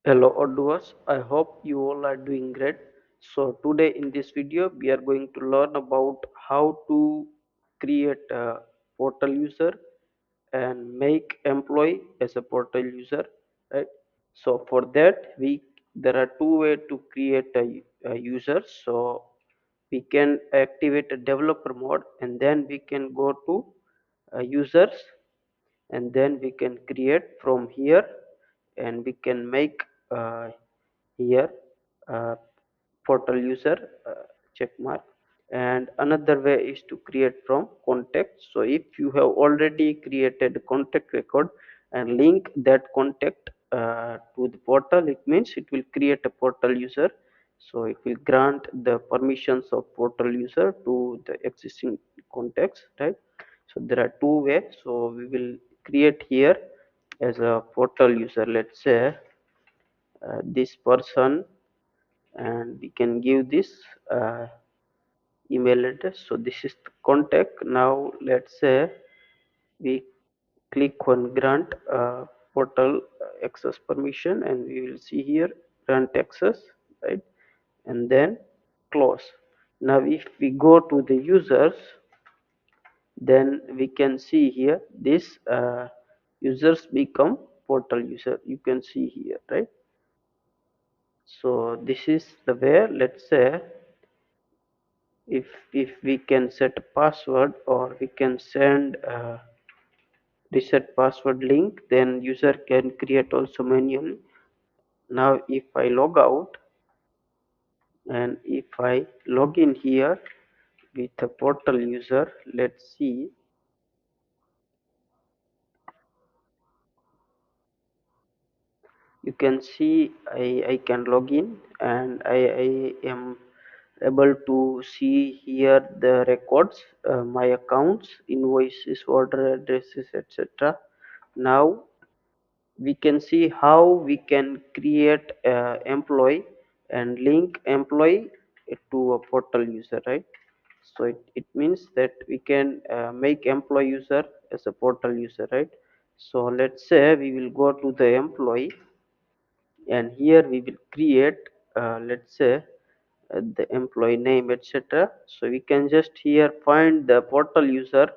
Hello Odoo, I hope you all are doing great. So today in this video we are going to learn about how to create a portal user and make employee as a portal user, right? So for that there are two ways to create a user. So we can activate a developer mode and then we can go to users and then we can create from here and we can make uh, here uh, portal user check mark. And another way is to create from contact. So if you have already created contact record and link that contact to the portal, it means it will create a portal user. So it will grant the permissions of portal user to the existing contacts, right? So there are two ways. So we will create here as a portal user, let's say this person, and we can give this uh, email address. So this is the contact. Now let's say we click on grant portal access permission and we will see here grant access, right? And then close. Now if we go to the users, then we can see here this users become portal user, you can see here, right? So this is the way. Let's say if we can set a password or we can send a reset password link, then user can create also manually. Now if I log out and if I log in here with a portal user, let's see, you can see I can log in and I am able to see here the records, my accounts, invoices, order addresses, etc. Now we can see how we can create a employee and link employee to a portal user, right? So it means that we can make employee user as a portal user, right? So let's say we will go to the employee and here we will create let's say the employee name, etc. So we can just here find the portal user.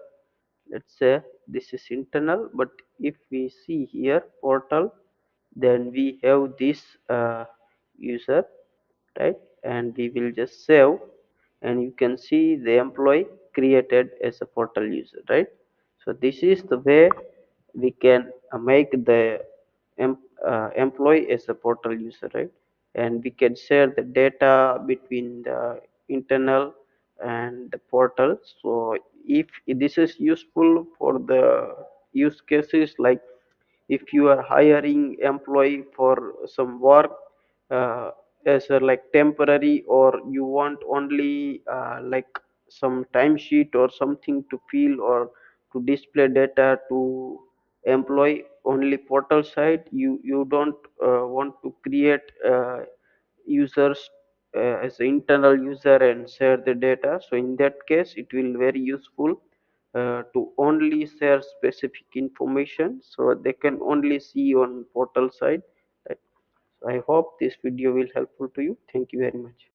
Let's say this is internal, but if we see here portal, then we have this user, right? And we will just save and you can see the employee created as a portal user, right? So this is the way we can make the employee as a portal user, right? And we can share the data between the internal and the portal. So if this is useful for the use cases like if you are hiring employee for some work uh, as a like temporary, or you want only like some timesheet or something to fill or to display data to employee only portal side, you don't want to create users as an internal user and share the data. So in that case it will very useful to only share specific information so they can only see on portal side, right? So I hope this video will helpful to you. Thank you very much.